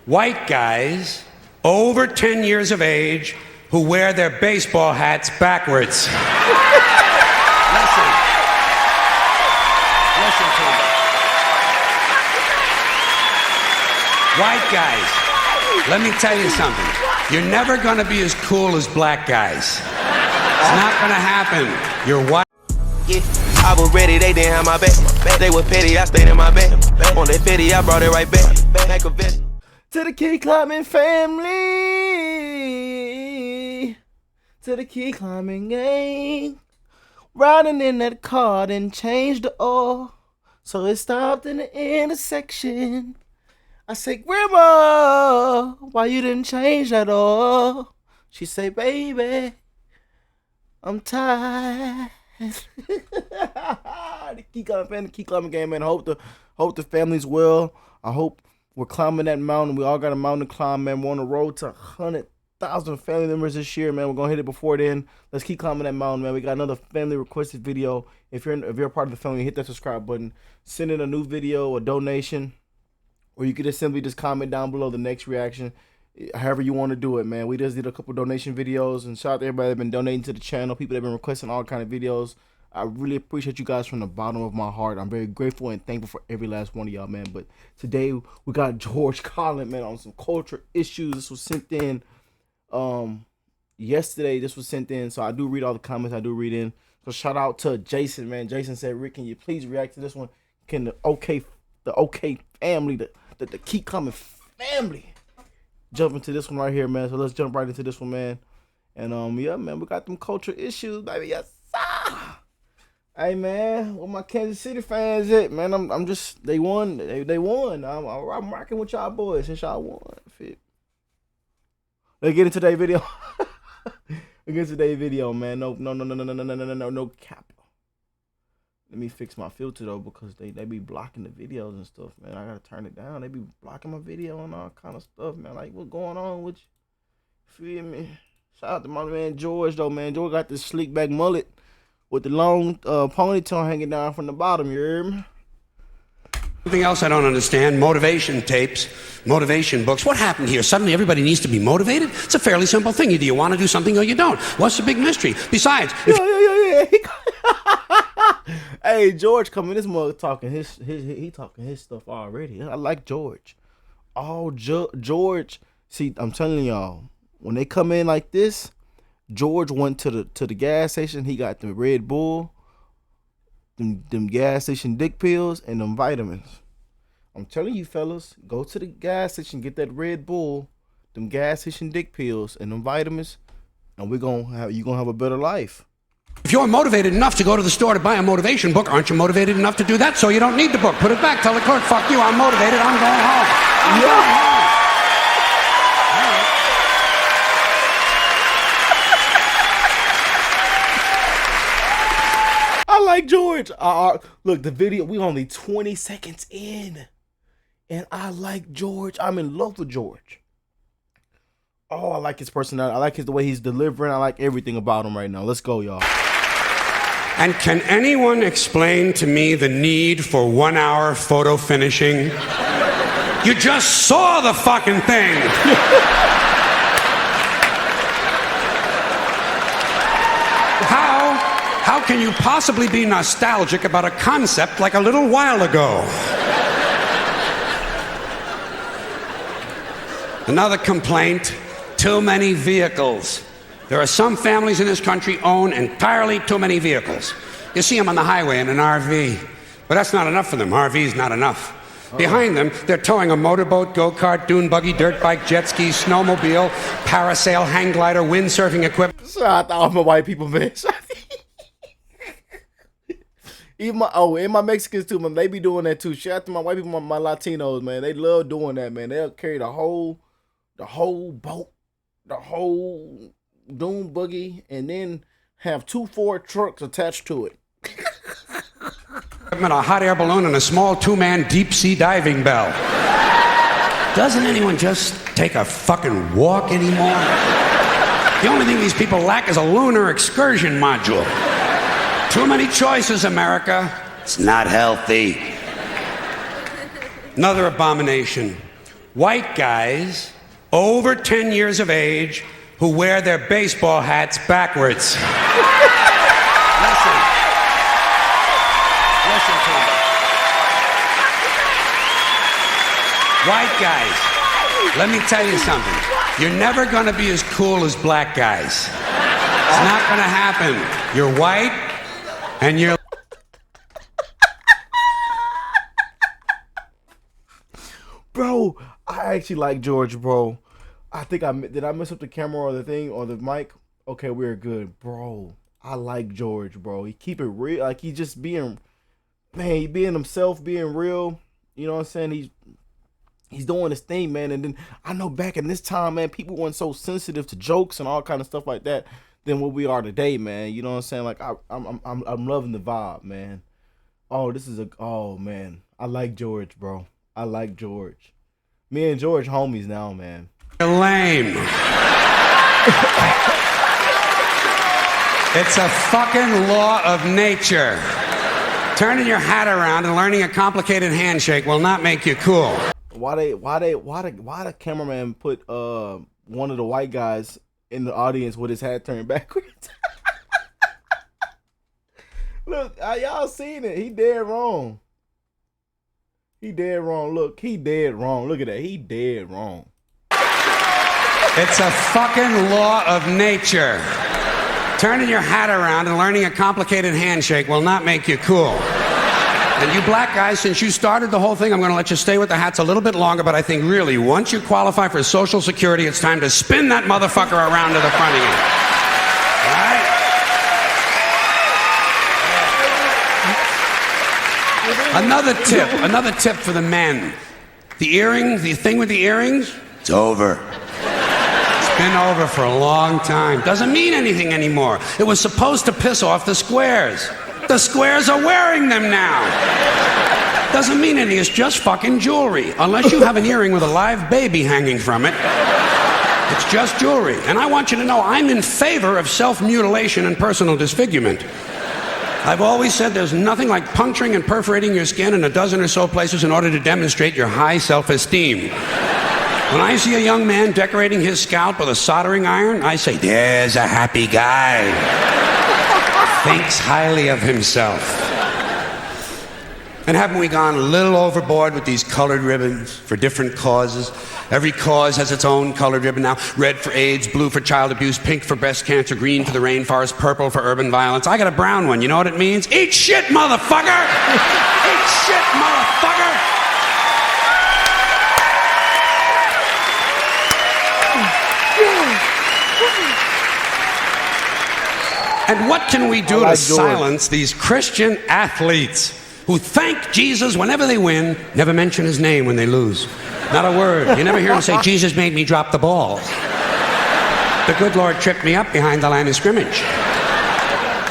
white guys over 10 years of age who wear their baseball hats backwards. Listen to me. White guys, let me tell you something. You're never gonna be as cool as black guys. It's not gonna happen. You're white. Yeah, I was ready, they didn't have my back. They were petty, I stayed in my bed. On that petty, I brought it right back. To the Key Climbing family, to the Key Climbing gang, riding in that car, then changed the oil, so it stopped in the intersection. I said, Grandma, why you didn't change that oil? She said, baby, I'm tired. The Key Climbing family, the Key Climbing gang, man. I hope the family's well. I hope we're climbing that mountain. We all got a mountain to climb, man. We're on the road to 100,000 family members this year, man. We're gonna hit it before then. Let's keep climbing that mountain, man. We got another family requested video. If you're a part of the family, hit that subscribe button. Send in a new video, a donation, or you could just simply just comment down below the next reaction. However you want to do it, man. We just did a couple donation videos, and shout out to everybody that's been donating to the channel. People that have been requesting all kind of videos. I really appreciate you guys from the bottom of my heart. I'm very grateful and thankful for every last one of y'all, man. But today we got George Carlin, man, on some culture issues. This was sent in yesterday. This was sent in, so I do read all the comments. I do read in. So shout out to Jason, man. Jason said, Rick, can you please react to this one? Can the OK family, the Keep Coming family, jump into this one right here, man? So let's jump right into this one, man. And yeah, man, we got them culture issues, baby. Yes, sir. Hey, man, where my Kansas City fans at, man? I'm just, they won. They won. I'm rocking with y'all boys since y'all won. Fit. Let's get into today's video. Let's get into today's video, man. No cap. Let me fix my filter though, because they be blocking the videos and stuff, man. I gotta turn it down. They be blocking my video and all kind of stuff, man. Like, what's going on with you? Feel me? Shout out to my man George though, man. George got this slick back mullet with the long ponytail hanging down from the bottom, you hear me? Something else I don't understand, motivation tapes, motivation books. What happened here? Suddenly everybody needs to be motivated? It's a fairly simple thing. Either you want to do something or you don't. What's the big mystery? Besides, Yeah. Hey, George coming, this mother talking he talking his stuff already. I like George. George, see, I'm telling y'all, when they come in like this, George went to the gas station. He got the Red Bull, them gas station dick pills, and them vitamins. I'm telling you, fellas, go to the gas station, get that Red Bull, them gas station dick pills, and them vitamins, and you gonna have a better life. if you're motivated enough to go to the store to buy a motivation book, aren't you motivated enough to do that? So you don't need the book. Put it back. Tell the clerk, fuck you, I'm motivated, I'm going home. I'm going home. I like George. Look, the video, we only 20 seconds in, and I like George. I'm in love with George. Oh, I like his personality. I like the way he's delivering. I like everything about him right now. Let's go, y'all. And can anyone explain to me the need for 1 hour photo finishing? You just saw the fucking thing. How can you possibly be nostalgic about a concept like a little while ago? Another complaint, too many vehicles. There are some families in this country own entirely too many vehicles. You see them on the highway in an RV, but that's not enough for them. RV's not enough. Behind them, they're towing a motorboat, go-kart, dune buggy, dirt bike, jet ski, snowmobile, parasail, hang glider, windsurfing equipment. Shout out to all my white people, man. Even my Mexicans too, man. They be doing that too. Shout out to my white people, my Latinos, man. They love doing that, man. They'll carry the whole boat, the whole dune buggy, and then have 2 Ford trucks attached to it. A hot air balloon and a small 2-man deep sea diving bell. Doesn't anyone just take a fucking walk anymore? The only thing these people lack is a lunar excursion module. Too many choices, America. It's not healthy. Another abomination. white guys over 10 years of age who wear their baseball hats backwards. Listen to me. White guys, let me tell you something. You're never going to be as cool as black guys. It's not going to happen. You're white and you're... Bro, I actually like George, bro. I think did I mess up the camera or the thing or the mic? Okay, we're good, bro. I like George, bro. He keep it real, like he just being, man, he being himself, being real. You know what I'm saying? He's doing his thing, man. And then I know back in this time, man, people weren't so sensitive to jokes and all kind of stuff like that than what we are today, man. You know what I'm saying? Like I'm loving the vibe, man. Oh, oh man, I like George, bro. I like George. Me and George homies now, man. You're lame. It's a fucking law of nature. Turning your hat around and learning a complicated handshake will not make you cool. Why the cameraman put one of the white guys in the audience with his hat turned backwards? Look, y'all seen it. He dead wrong. He dead wrong. Look, he dead wrong. Look at that. He dead wrong. It's a fucking law of nature. Turning your hat around and learning a complicated handshake will not make you cool. And you black guys, since you started the whole thing, I'm going to let you stay with the hats a little bit longer, but I think really, once you qualify for Social Security, it's time to spin that motherfucker around to the front again. All right? Another tip for the men. The earrings, the thing with the earrings, it's over. It's been over for a long time. Doesn't mean anything anymore. It was supposed to piss off the squares. The squares are wearing them now. Doesn't mean anything. It's just fucking jewelry. Unless you have an earring with a live baby hanging from it. It's just jewelry. And I want you to know I'm in favor of self-mutilation and personal disfigurement. I've always said there's nothing like puncturing and perforating your skin in a dozen or so places in order to demonstrate your high self-esteem. When I see a young man decorating his scalp with a soldering iron, I say, there's a happy guy. Thinks highly of himself. And haven't we gone a little overboard with these colored ribbons for different causes? Every cause has its own colored ribbon now. Red for AIDS, blue for child abuse, pink for breast cancer, green for the rainforest, purple for urban violence. I got a brown one. You know what it means? Eat shit, motherfucker! Eat shit, motherfucker! And what can we do to silence these Christian athletes who thank Jesus whenever they win, never mention his name when they lose? Not a word. You never hear him say, Jesus made me drop the ball. The good Lord tripped me up behind the line of scrimmage.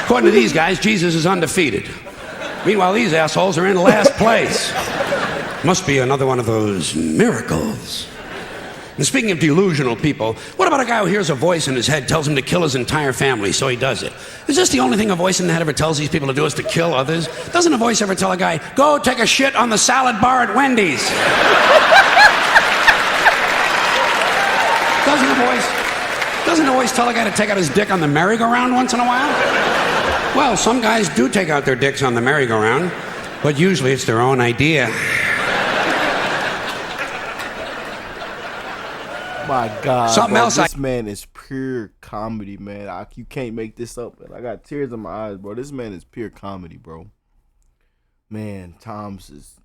According to these guys, Jesus is undefeated. Meanwhile, these assholes are in last place. Must be another one of those miracles. And speaking of delusional people, what about a guy who hears a voice in his head tells him to kill his entire family, so he does it? Is this the only thing a voice in the head ever tells these people to do is to kill others? Doesn't a voice ever tell a guy, go take a shit on the salad bar at Wendy's? Doesn't a voice tell a guy to take out his dick on the merry-go-round once in a while? Well, some guys do take out their dicks on the merry-go-round, but usually it's their own idea. My God, something bro, else. This man is pure comedy, man. You can't make this up. Man. I got tears in my eyes, bro. This man is pure comedy, bro. Man, times is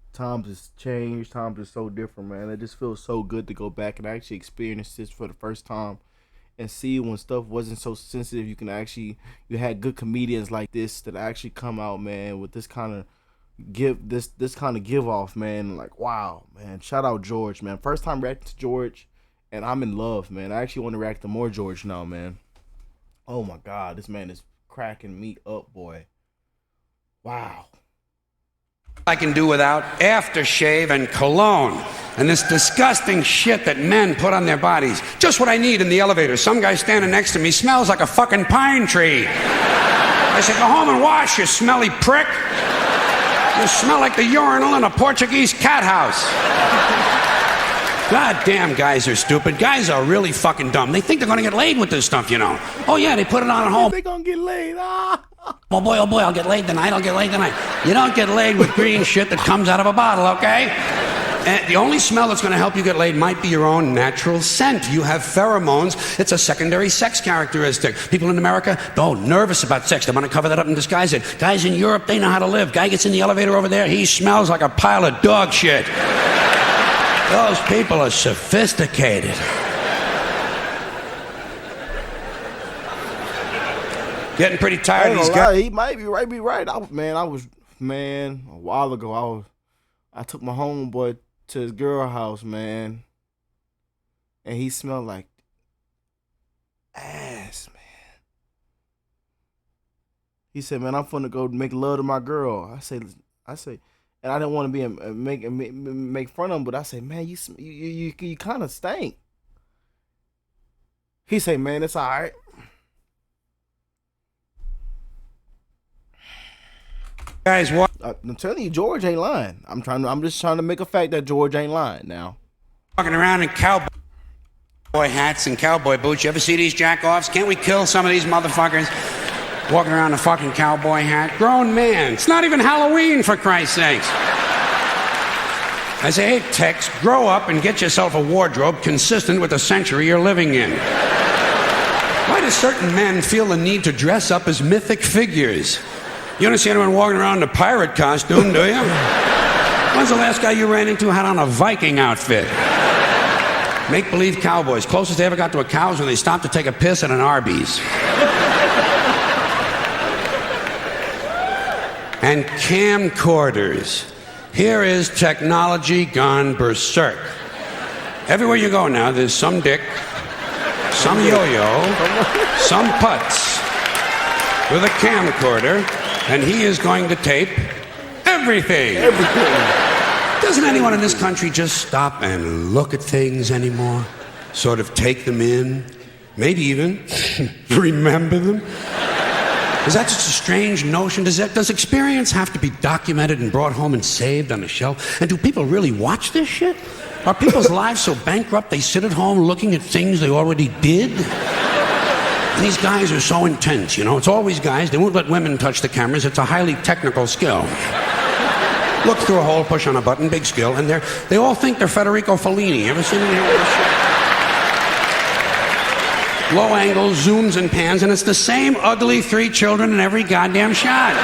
changed. Times is so different, man. It just feels so good to go back and actually experience this for the first time and see when stuff wasn't so sensitive. You had good comedians like this that actually come out, man, with this kind of give off, man. Like, wow, man. Shout out George, man. First time reacting to George. And I'm in love, man. I actually want to react to more George now, man. Oh, my God. This man is cracking me up, boy. Wow. I can do without aftershave and cologne and this disgusting shit that men put on their bodies. Just what I need in the elevator. Some guy standing next to me smells like a fucking pine tree. I said, go home and wash, you smelly prick. You smell like the urinal in a Portuguese cat house. God damn, guys are stupid. Guys are really fucking dumb. They think they're gonna get laid with this stuff, you know. Oh yeah, they put it on at home. They gonna get laid. Ah. Oh boy, I'll get laid tonight. You don't get laid with green shit that comes out of a bottle, okay? And the only smell that's going to help you get laid might be your own natural scent. You have pheromones. It's a secondary sex characteristic. People in America, nervous about sex. They want to cover that up and disguise it. Guys in Europe, they know how to live. Guy gets in the elevator over there, he smells like a pile of dog shit. Those people are sophisticated. Getting pretty tired of these guys. He might be right. A while ago, I took my homeboy to his girl house, man, and he smelled like ass, man. He said, "Man, I'm finna go make love to my girl." I say, and I didn't want to be make fun of him, but I say, "Man, you kind of stink." He say, "Man, it's all right." Guys, what? I'm telling you, George ain't lying. I'm just trying to make a fact that George ain't lying now. Walking around in cowboy hats and cowboy boots. You ever see these jack-offs? Can't we kill some of these motherfuckers? Walking around in a fucking cowboy hat. Grown man. It's not even Halloween, for Christ's sakes. I say, hey, Tex, grow up and get yourself a wardrobe consistent with the century you're living in. Why do certain men feel the need to dress up as mythic figures? You don't see anyone walking around in a pirate costume, do you? When's the last guy you ran into had on a Viking outfit? Make-believe cowboys. Closest they ever got to a cow is when they stopped to take a piss at an Arby's. And camcorders. Here is technology gone berserk. Everywhere you go now, there's some dick, some yo-yo, some putz with a camcorder. And he is going to tape everything. Doesn't anyone in this country just stop and look at things anymore? Sort of take them in? Maybe even remember them? Is that just a strange notion? Does experience have to be documented and brought home and saved on a shelf? And do people really watch this shit? Are people's lives so bankrupt they sit at home looking at things they already did? These guys are so intense, you know. It's always guys. They won't let women touch the cameras. It's a highly technical skill. Look through a hole, push on a button, big skill, and they all think they're Federico Fellini. You ever seen any of this shit? Low angles, zooms, and pans, and it's the same ugly 3 children in every goddamn shot.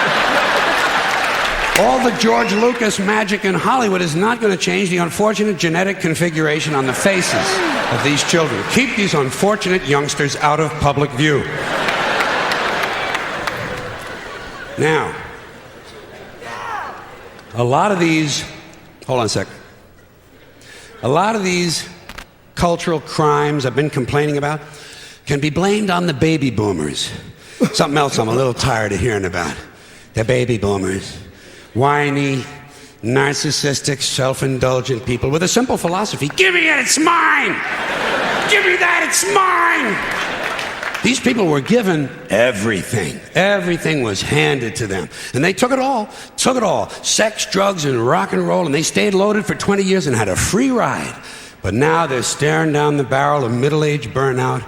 All the George Lucas magic in Hollywood is not going to change the unfortunate genetic configuration on the faces of these children. Keep these unfortunate youngsters out of public view. Now, a lot of these cultural crimes I've been complaining about can be blamed on the baby boomers. Something else I'm a little tired of hearing about. The baby boomers. Whiny, narcissistic, self-indulgent people with a simple philosophy. Give me it, it's mine! Give me that, it's mine! These people were given everything. Everything was handed to them. And they took it all. Sex, drugs, and rock and roll, and they stayed loaded for 20 years and had a free ride. But now they're staring down the barrel of middle-age burnout,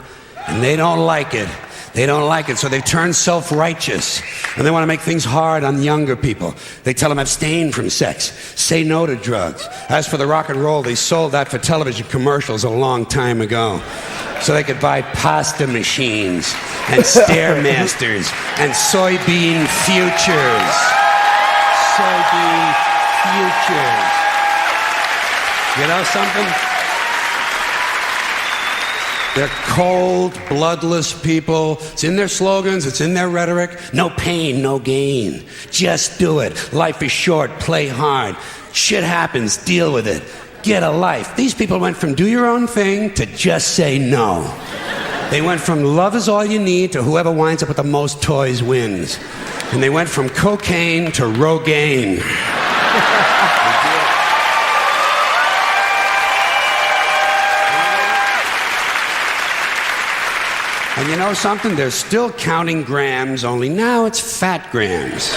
and they don't like it. They don't like it, so they've turned self-righteous. And they want to make things hard on younger people. They tell them abstain from sex, say no to drugs. As for the rock and roll, they sold that for television commercials a long time ago. So they could buy pasta machines and Stairmasters and soybean futures. Soybean futures. You know something? They're cold, bloodless people. It's in their slogans, it's in their rhetoric. No pain, no gain. Just do it. Life is short, play hard. Shit happens, deal with it. Get a life. These people went from do your own thing to just say no. They went from love is all you need to whoever winds up with the most toys wins. And they went from cocaine to Rogaine. And you know something? They're still counting grams, only now it's fat grams.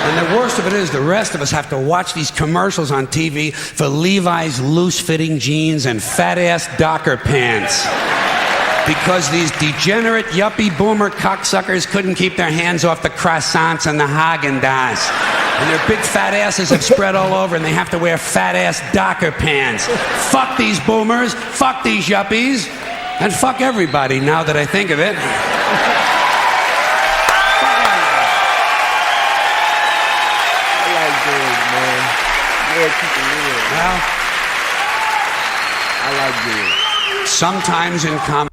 And the worst of it is the rest of us have to watch these commercials on TV for Levi's loose-fitting jeans and fat-ass Docker pants. Because these degenerate, yuppie, boomer cocksuckers couldn't keep their hands off the croissants and the Haagen-Dazs. And their big fat asses have spread all over and they have to wear fat-ass Docker pants. Fuck these boomers, fuck these yuppies, and fuck everybody now that I think of it. I like George. Sometimes in comedy.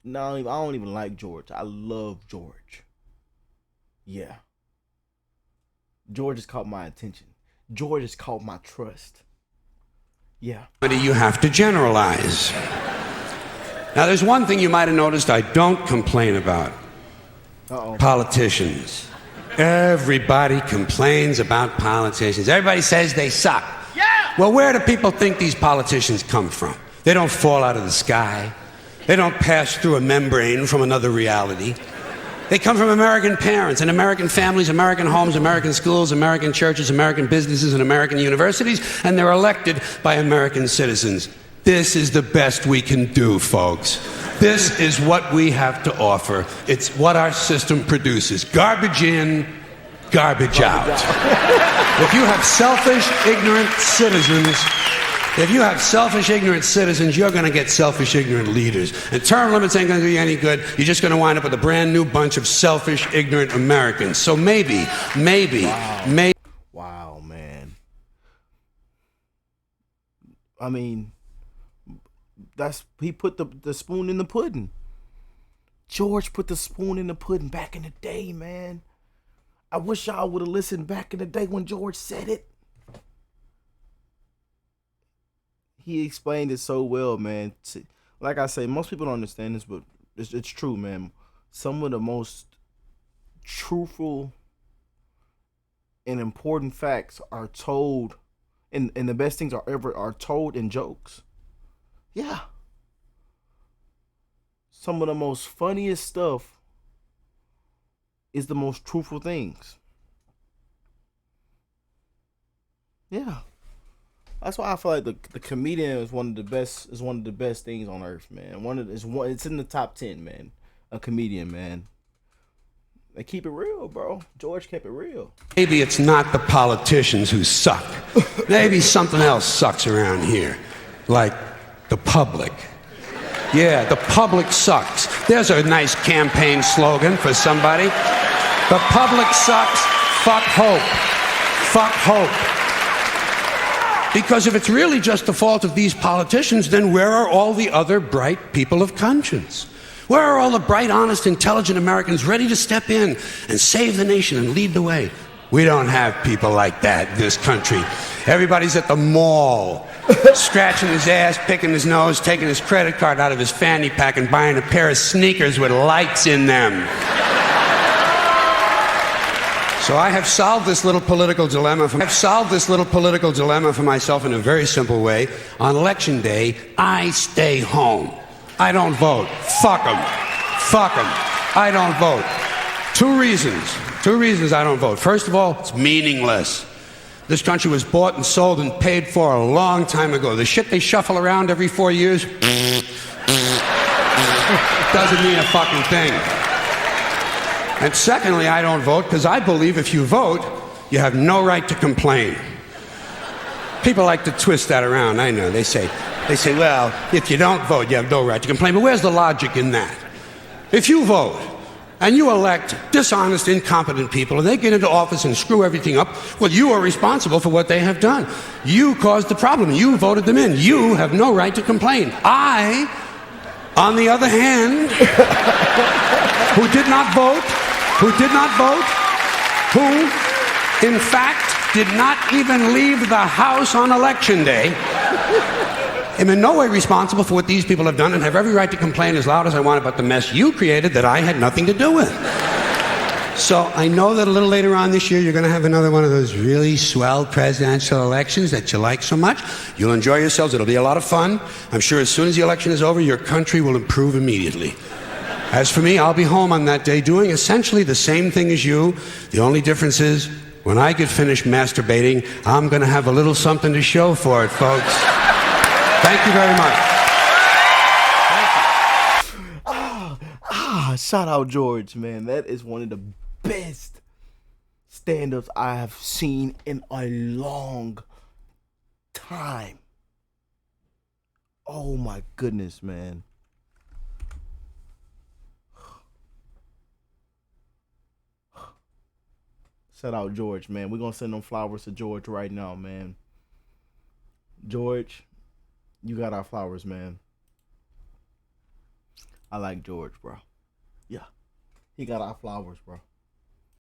No, I don't even like George. I love George. Yeah. George has caught my attention. George has caught my trust. Yeah. You have to generalize. Now, there's one thing you might have noticed I don't complain about. Politicians. Everybody complains about politicians. Everybody says they suck. Yeah! Well, where do people think these politicians come from? They don't fall out of the sky. They don't pass through a membrane from another reality. They come from American parents and American families, American homes, American schools, American churches, American businesses, and American universities, and they're elected by American citizens. This is the best we can do, folks. This is what we have to offer. It's what our system produces. Garbage in, garbage out. If you have selfish, ignorant citizens, you're going to get selfish, ignorant leaders. And term limits ain't going to do you any good. You're just going to wind up with a brand new bunch of selfish, ignorant Americans. So maybe. Wow, man. I mean, he put the spoon in the pudding. George put the spoon in the pudding back in the day, man. I wish y'all would have listened back in the day when George said it. He explained it so well, man. Like I say, most people don't understand this, but it's true, man. Some of the most truthful and important facts are told, and the best things are told in jokes. Yeah. Some of the most funniest stuff is the most truthful things. Yeah. That's why I feel like the comedian is one of the best things on earth, man. It's in the top 10, man. A comedian, man. They keep it real, bro. George kept it real. Maybe it's not the politicians who suck. Maybe something else sucks around here. Like the public. Yeah, the public sucks. There's a nice campaign slogan for somebody. The public sucks. Fuck hope. Fuck hope. Because if it's really just the fault of these politicians, then where are all the other bright people of conscience? Where are all the bright, honest, intelligent Americans ready to step in and save the nation and lead the way? We don't have people like that in this country. Everybody's at the mall, scratching his ass, picking his nose, taking his credit card out of his fanny pack and buying a pair of sneakers with lights in them. So I have solved this little political dilemma for myself in a very simple way. On election day, I stay home. I don't vote. Fuck them. Fuck them. I don't vote. Two reasons I don't vote. First of all, it's meaningless. This country was bought and sold and paid for a long time ago. The shit they shuffle around every 4 years doesn't mean a fucking thing. And secondly, I don't vote because I believe if you vote, you have no right to complain. People like to twist that around, I know. They say, well, if you don't vote, you have no right to complain. But where's the logic in that? If you vote and you elect dishonest, incompetent people and they get into office and screw everything up, well, you are responsible for what they have done. You caused the problem. You voted them in. You have no right to complain. I, on the other hand, who did not vote, who in fact did not even leave the house on election day, am in no way responsible for what these people have done and have every right to complain as loud as I want about the mess you created that I had nothing to do with. So I know that a little later on this year you're going to have another one of those really swell presidential elections that you like so much. You'll enjoy yourselves. It'll be a lot of fun. I'm sure as soon as the election is over, your country will improve immediately. As for me, I'll be home on that day doing essentially the same thing as you. The only difference is, when I get finished masturbating, I'm going to have a little something to show for it, folks. Thank you very much. Shout out George, man. That is one of the best stand-ups I have seen in a long time. Oh my goodness, man. Shout out George, man. We're gonna send them flowers to George right now, man. George, you got our flowers, man. I like George, bro. Yeah. He got our flowers, bro.